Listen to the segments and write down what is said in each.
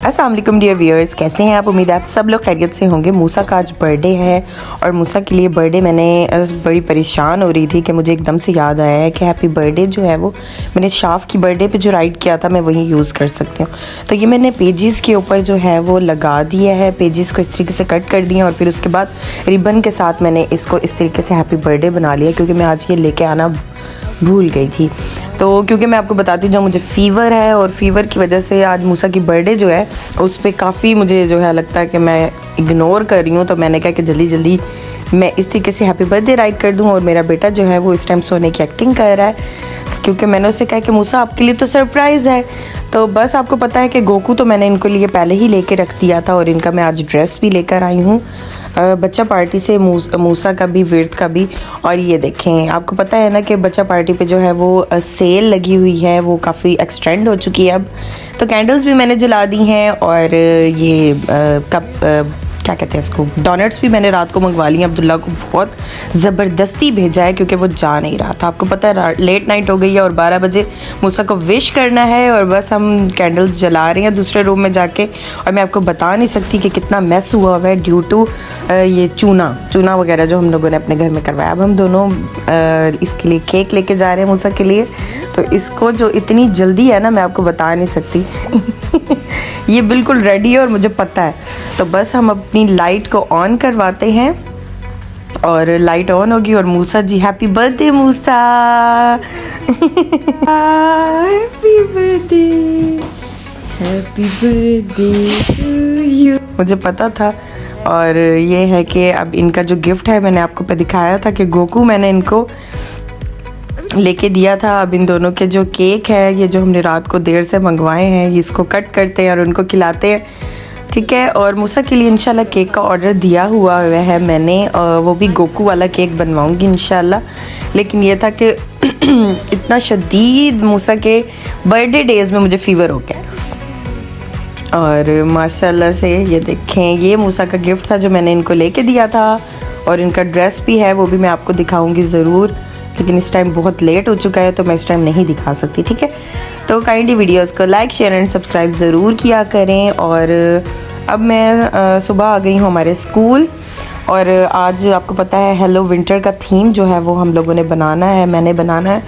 अस्सलाम वालेकुम dear viewers, कैसे हैं आप? उम्मीद है आप सब लोग खैरियत से होंगे। मूसा का आज बर्थडे है और मूसा के लिए बर्थडे मैंने बड़ी परेशान हो रही थी कि मुझे एकदम से याद आया है कि हैप्पी बर्थडे जो है वो मैंने शाफ की बर्थडे पे जो राइट किया था मैं वही यूज़ कर सकती हूँ। तो ये मैंने पेजेस के ऊपर जो है वो लगा दिया है, पेजेस को इस तरीके से कट कर दिया और फिर उसके बाद रिबन के साथ मैंने इसको इस तरीके से हैप्पी बर्थडे बना लिया, क्योंकि मैं आज ये लेके आना भूल गई थी। तो क्योंकि मैं आपको बताती हूँ मुझे फ़ीवर है और फ़ीवर की वजह से आज मूसा की बर्थडे जो है उस पर काफ़ी मुझे जो है लगता है कि मैं इग्नोर कर रही हूँ। तो मैंने कहा कि जल्दी जल्दी मैं इस तरीके से हैप्पी बर्थडे राइट कर दूँ। और मेरा बेटा जो है वो इस टाइम सोने की एक्टिंग कर रहा है, क्योंकि मैंने उससे कहा कि मूसा आपके लिए तो सरप्राइज़ है। तो बस आपको पता है कि गोकू तो मैंने इनको लिए पहले ही लेके रख दिया था और इनका मैं आज ड्रेस भी लेकर आई हूँ बच्चा पार्टी से, मूसा का भी, विर्त का भी। और ये देखें, आपको पता है ना कि बच्चा पार्टी पे जो है वो सेल लगी हुई है, वो काफ़ी एक्सटेंड हो चुकी है अब। तो कैंडल्स भी मैंने जला दी हैं और ये कप क्या कहते हैं इसको, डोनट्स भी मैंने रात को मंगवा ली। अब्दुल्ला को बहुत ज़बरदस्ती भेजा है क्योंकि वो जा नहीं रहा था। आपको पता है लेट नाइट हो गई है और 12 बजे मूसा को विश करना है और बस हम कैंडल्स जला रहे हैं दूसरे रूम में जाके। और मैं आपको बता नहीं सकती कि कितना मैस हुआ हुआ है ड्यू टू ये चूना वगैरह जो हम लोगों ने अपने घर में करवाया। अब हम दोनों इसके लिए केक लेके जा रहे हैं मूसा के लिए। तो इसको जो इतनी जल्दी है ना, मैं आपको बता नहीं सकती ये बिल्कुल रेडी है और मुझे पता है। तो बस हम अपनी लाइट को ऑन करवाते हैं और लाइट ऑन होगी और Musa ji, happy birthday Musa happy birthday, happy birthday to you. मुझे पता था। और ये है कि अब इनका जो गिफ्ट है मैंने आपको पे दिखाया था कि गोकू मैंने इनको लेके दिया था। अब इन दोनों के जो केक है, ये जो हमने रात को देर से मंगवाए हैं, ये इसको कट करते हैं और उनको खिलाते हैं, ठीक है। और मूसा के लिए इंशाल्लाह केक का ऑर्डर दिया हुआ है मैंने, और वो भी गोकू वाला केक बनवाऊंगी इंशाल्लाह। लेकिन ये था कि इतना शदीद मूसा के बर्थडे डेज़ में मुझे फ़ीवर हो गया। और माशाल्लाह से ये देखें, ये मूसा का गिफ्ट था जो मैंने इनको लेके दिया था। और इनका ड्रेस भी है, वो भी मैं आपको दिखाऊंगी ज़रूर, लेकिन इस टाइम बहुत लेट हो चुका है तो मैं इस टाइम नहीं दिखा सकती, ठीक है। तो काइंडली वीडियोस को लाइक, शेयर एंड सब्सक्राइब ज़रूर किया करें। और अब मैं सुबह आ गई हूँ हमारे स्कूल और आज आपको पता है हेलो विंटर का थीम जो है वो हम लोगों ने बनाना है, मैंने बनाना है।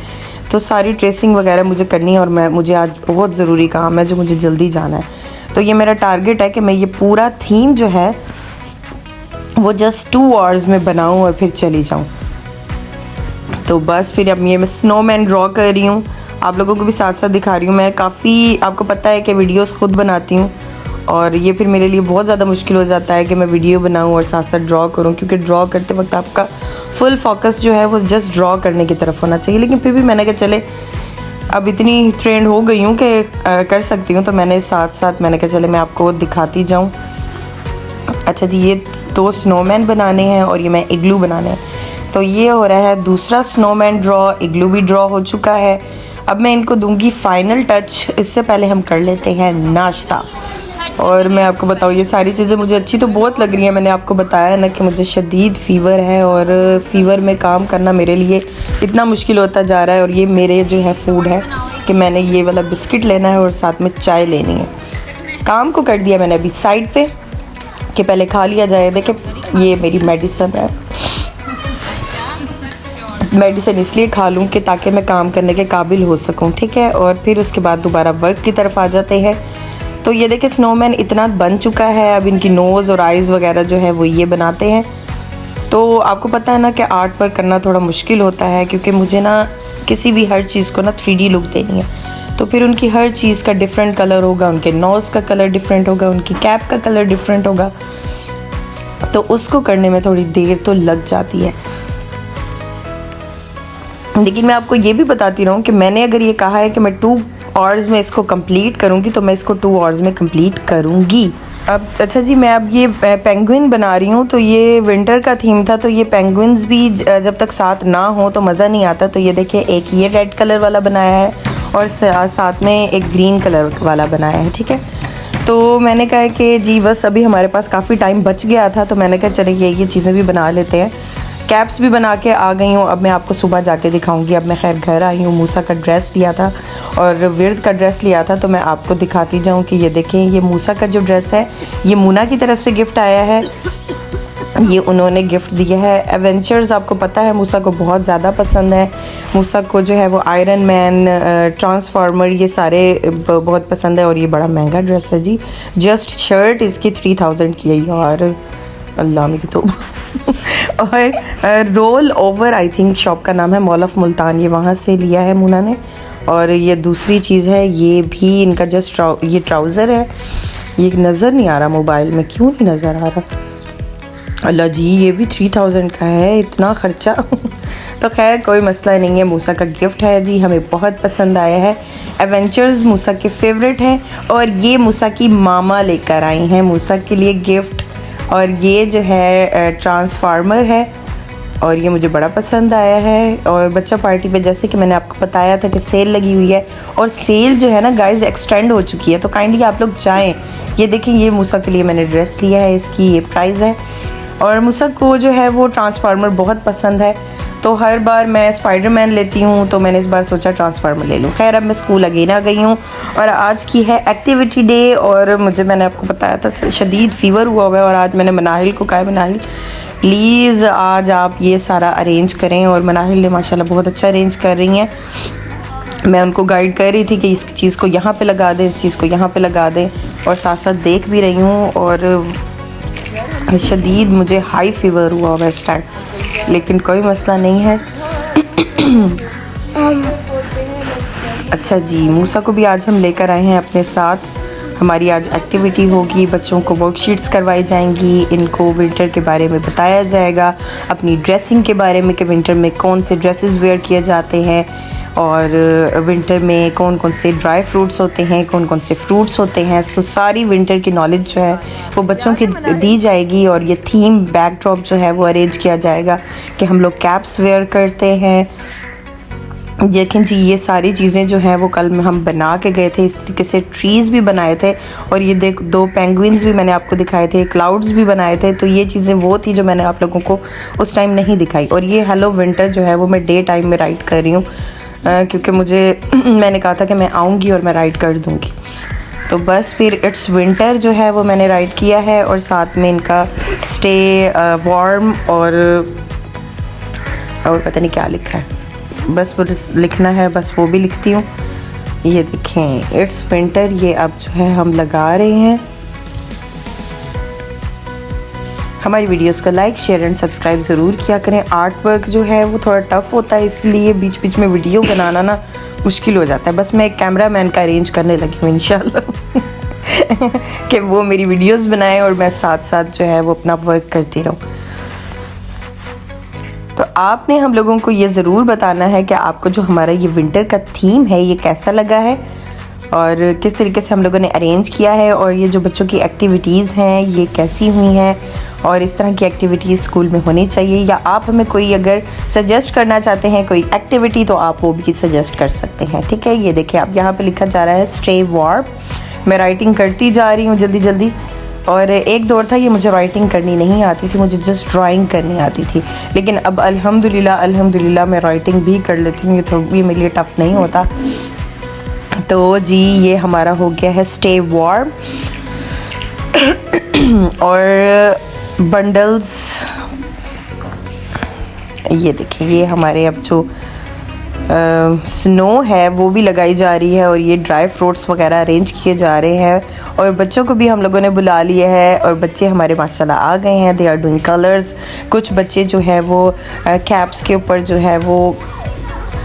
तो सारी ट्रेसिंग वगैरह मुझे करनी है और मुझे आज बहुत ज़रूरी काम है जो मुझे जल्दी जाना है। तो ये मेरा टारगेट है कि मैं ये पूरा थीम जो है वो जस्ट 2 आवर्स में बनाऊँ और फिर चली जाऊँ। तो बस फिर अब ये मैं स्नोमैन ड्रॉ कर रही हूँ, आप लोगों को भी साथ साथ दिखा रही हूँ। मैं काफ़ी, आपको पता है कि वीडियोस खुद बनाती हूँ और ये फिर मेरे लिए बहुत ज़्यादा मुश्किल हो जाता है कि मैं वीडियो बनाऊँ और साथ साथ ड्रॉ करूँ, क्योंकि ड्रॉ करते वक्त आपका फुल फोकस जो है वो जस्ट ड्रॉ करने की तरफ होना चाहिए। लेकिन फिर भी मैंने कहा चले, अब इतनी ट्रेंड हो गई हूँ कि कर सकती हूँ, तो मैंने साथ साथ मैंने कहा चले मैं आपको दिखाती जाऊँ। अच्छा जी, ये 2 स्नोमैन बनाने हैं और ये मैं इग्लू बनाने हैं। तो ये हो रहा है दूसरा स्नोमैन ड्रॉ, इग्लू भी ड्रॉ हो चुका है। अब मैं इनको दूंगी फाइनल टच। इससे पहले हम कर लेते हैं नाश्ता। और मैं आपको बताऊँ, ये सारी चीज़ें मुझे अच्छी तो बहुत लग रही हैं। मैंने आपको बताया ना कि मुझे शदीद फ़ीवर है और फ़ीवर में काम करना मेरे लिए इतना मुश्किल होता जा रहा है। और ये मेरे जो है फूड है कि मैंने ये वाला बिस्किट लेना है और साथ में चाय लेनी है। काम को कर दिया मैंने अभी साइड पे कि पहले खा लिया जाए। देखें, ये मेरी मेडिसिन है, मेडिसिन इसलिए खा लूँ कि ताकि मैं काम करने के काबिल हो सकूँ, ठीक है। और फिर उसके बाद दोबारा वर्क की तरफ आ जाते हैं। तो ये देखिए स्नोमैन इतना बन चुका है। अब इनकी नोज़ और आइज़ वगैरह जो है वो ये बनाते हैं। तो आपको पता है ना कि आर्ट वर्क करना थोड़ा मुश्किल होता है, क्योंकि मुझे ना किसी भी हर चीज़ को ना 3D लुक देनी है। तो फिर उनकी हर चीज़ का डिफरेंट कलर होगा, उनके नोज़ का कलर डिफरेंट होगा, उनकी कैप का कलर डिफरेंट होगा। तो उसको करने में थोड़ी देर तो लग जाती है। लेकिन मैं आपको ये भी बताती रहूँ कि मैंने अगर ये कहा है कि मैं 2 आवर्स में इसको कंप्लीट करूँगी तो मैं इसको 2 आवर्स में कंप्लीट करूँगी। अब अच्छा जी, मैं अब ये पेंगुइन बना रही हूँ। तो ये विंटर का थीम था, तो ये पेंगुइन्स भी जब तक साथ ना हो तो मज़ा नहीं आता। तो ये देखिए, एक ये रेड कलर वाला बनाया है और साथ में एक ग्रीन कलर वाला बनाया है, ठीक है। तो मैंने कहा कि जी बस अभी हमारे पास काफ़ी टाइम बच गया था, तो मैंने कहा चले ये चीज़ें भी बना लेते हैं। कैप्स भी बना के आ गई हूँ। अब मैं आपको सुबह जाके दिखाऊंगी। अब मैं खैर घर आई हूँ, मूसा का ड्रेस लिया था और विर्द का ड्रेस लिया था, तो मैं आपको दिखाती जाऊँ कि ये देखें, ये मूसा का जो ड्रेस है ये मुना की तरफ से गिफ्ट आया है, ये उन्होंने गिफ्ट दिया है। एवेंचर्स आपको पता है मूसा को बहुत ज़्यादा पसंद है। मूसा को जो है वो आयरन मैन, ट्रांसफार्मर, ये सारे बहुत पसंद है। और ये बड़ा महंगा ड्रेस है जी, जस्ट शर्ट इसकी 3000 की है यार, अल्लाह मेरी तो और roll over, I think shop का नाम है मॉल ऑफ मुल्तान, ये वहाँ से लिया है मुना ने। और ये दूसरी चीज़ है, ये भी इनका जस्ट ये ट्राउज़र है, ये नज़र नहीं आ रहा मोबाइल में, क्यों नहीं नज़र आ रहा, अल्लाह जी, ये भी 3000 का है, इतना ख़र्चा तो खैर कोई मसला नहीं है। मूसा का गिफ्ट है जी, हमें बहुत पसंद आया है। एवेंचर्स मूसा के फेवरेट हैं और ये मूसा की मामा लेकर आई हैं मूसा के लिए गिफ्ट। और ये जो है ट्रांसफार्मर है और ये मुझे बड़ा पसंद आया है। और बच्चा पार्टी पे जैसे कि मैंने आपको बताया था कि सेल लगी हुई है और सेल जो है ना गाइस एक्सटेंड हो चुकी है, तो काइंडली आप लोग जाएँ। ये देखें, ये मूसा के लिए मैंने ड्रेस लिया है, इसकी ये प्राइस है। और मूसा को जो है वो ट्रांसफार्मर बहुत पसंद है, तो हर बार मैं स्पाइडरमैन लेती हूँ, तो मैंने इस बार सोचा ट्रांसफार्मर ले लूँ। खैर अब मैं स्कूल अगेन आ गई हूँ और आज की है एक्टिविटी डे। और मैंने आपको बताया था शदीद फ़ीवर हुआ है और आज मैंने मनाहिल को कहा, मनाहिल प्लीज़ आज आप ये सारा अरेंज करें। और मनाहिल ने माशाल्लाह बहुत अच्छा अरेंज कर रही हैं। मैं उनको गाइड कर रही थी कि इस चीज़ को यहाँ पे लगा दें, इस चीज़ को यहाँ पे लगा दें, और साथ साथ देख भी रही हूँ। और शदीद मुझे हाई फीवर हुआ हुआ इस टाइम, लेकिन कोई मसला नहीं है। अच्छा जी, मूसा को भी आज हम लेकर आए हैं अपने साथ। हमारी आज एक्टिविटी होगी, बच्चों को वर्कशीट्स करवाई जाएंगी, इनको विंटर के बारे में बताया जाएगा, अपनी ड्रेसिंग के बारे में कि विंटर में कौन से ड्रेसेस वेयर किए जाते हैं और विंटर में कौन कौन से ड्राई फ्रूट्स होते हैं, कौन कौन से फ्रूट्स होते हैं। तो सारी विंटर की नॉलेज जो है वो बच्चों की दी जाएगी। और ये थीम बैकड्रॉप जो है वो अरेंज किया जाएगा कि हम लोग कैप्स वेयर करते हैं। देखें जी, ये सारी चीज़ें जो हैं वो कल में हम बना के गए थे। इस तरीके से ट्रीज़ भी बनाए थे और ये देख 2 पेंगुइन्स भी मैंने आपको दिखाए थे, क्लाउड्स भी बनाए थे। तो ये चीज़ें वो थी जो मैंने आप लोगों को उस टाइम नहीं दिखाई। और ये हेलो विंटर जो है वो मैं डे टाइम में राइड कर रही हूँ, क्योंकि मुझे मैंने कहा था कि मैं आऊँगी और मैं राइड कर दूँगी। तो बस फिर इट्स विंटर जो है वो मैंने राइड किया है और साथ में इनका स्टे वार्म और पता नहीं क्या लिखा है, बस वो लिखना है, बस वो भी लिखती हूँ। ये देखें इट्स विंटर, ये अब जो है हम लगा रहे हैं। हमारी वीडियोस को लाइक शेयर एंड सब्सक्राइब ज़रूर किया करें। आर्ट वर्क जो है वो थोड़ा टफ़ होता है, इसलिए बीच बीच में वीडियो बनाना ना मुश्किल हो जाता है। बस मैं एक कैमरामैन का अरेंज करने लगी हूँ इंशाल्लाह कि वो मेरी वीडियोस बनाए और मैं साथ साथ जो है वो अपना वर्क करती रहूँ। तो आपने हम लोगों को ये ज़रूर बताना है कि आपको जो हमारा ये विंटर का थीम है ये कैसा लगा है और किस तरीके से हम लोगों ने अरेंज किया है, और ये जो बच्चों की एक्टिविटीज़ हैं ये कैसी हुई हैं, और इस तरह की एक्टिविटीज़ स्कूल में होनी चाहिए। या आप हमें कोई अगर सजेस्ट करना चाहते हैं कोई एक्टिविटी तो आप वो भी सजेस्ट कर सकते हैं, ठीक है। ये देखिए आप यहाँ पे लिखा जा रहा है स्टे वार्म। मैं राइटिंग करती जा रही हूँ जल्दी जल्दी। और एक दौर था ये मुझे राइटिंग करनी नहीं आती थी, मुझे जस्ट ड्राइंग करनी आती थी, लेकिन अब अल्हम्दुलिल्लाह मैं राइटिंग भी कर लेती हूँ, ये मेरे लिए टफ़ नहीं होता। तो जी ये हमारा हो गया है स्टे वार्म। और बंडल्स ये देखिए, ये हमारे अब जो स्नो है वो भी लगाई जा रही है और ये ड्राई फ्रूट्स वगैरह अरेंज किए जा रहे हैं। और बच्चों को भी हम लोगों ने बुला लिया है और बच्चे हमारे माशाल्लाह आ गए हैं। They are doing colours. कुछ बच्चे जो है वो कैप्स के ऊपर जो है वो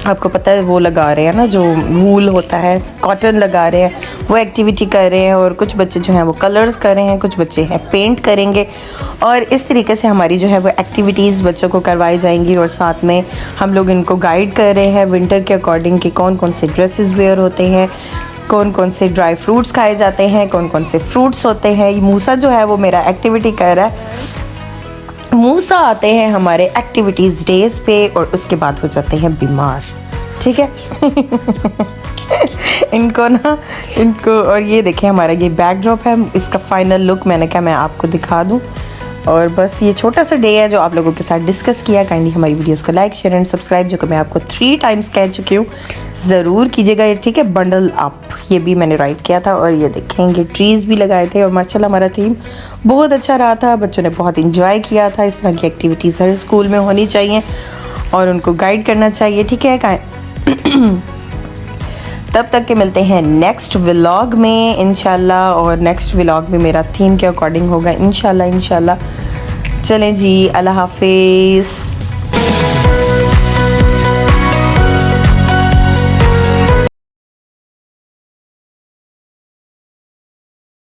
आपको पता है वो लगा रहे हैं ना, जो वूल होता है, कॉटन लगा रहे हैं, वो एक्टिविटी कर रहे हैं। और कुछ बच्चे जो हैं वो कलर्स कर रहे हैं, कुछ बच्चे हैं पेंट करेंगे। और इस तरीके से हमारी जो है वो एक्टिविटीज़ बच्चों को करवाई जाएंगी। और साथ में हम लोग इनको गाइड कर रहे हैं विंटर के अकॉर्डिंग कि कौन कौन से ड्रेसेस वेयर होते हैं, कौन कौन से ड्राई फ्रूट्स खाए जाते हैं, कौन कौन से फ्रूट्स होते हैं। मूसा जो है वो मेरा एक्टिविटी कर रहा है। मूसा आते हैं हमारे एक्टिविटीज़ डेज पे और उसके बाद हो जाते हैं बीमार, ठीक है। इनको और ये देखें हमारा ये बैकड्रॉप है, इसका फाइनल लुक मैंने कहा मैं आपको दिखा दूं। और बस ये छोटा सा डे है जो आप लोगों के साथ डिस्कस किया। काइंडली हमारी वीडियोस को लाइक शेयर एंड सब्सक्राइब, जो कि मैं आपको 3 टाइम्स कह चुकी हूँ, ज़रूर कीजिएगा ये, ठीक है। बंडल अप ये भी मैंने राइट किया था, और ये देखेंगे ट्रीज़ भी लगाए थे, और माशाल्लाह हमारा थीम बहुत अच्छा रहा था। बच्चों ने बहुत इंजॉय किया था। इस तरह की एक्टिविटीज़ हर स्कूल में होनी चाहिए और उनको गाइड करना चाहिए, ठीक है। तब तक के मिलते हैं नेक्स्ट व्लॉग में इंशाल्लाह, और नेक्स्ट व्लॉग भी मेरा थीम के अकॉर्डिंग होगा इंशाल्लाह। चलें जी, अल्लाह हाफिज़।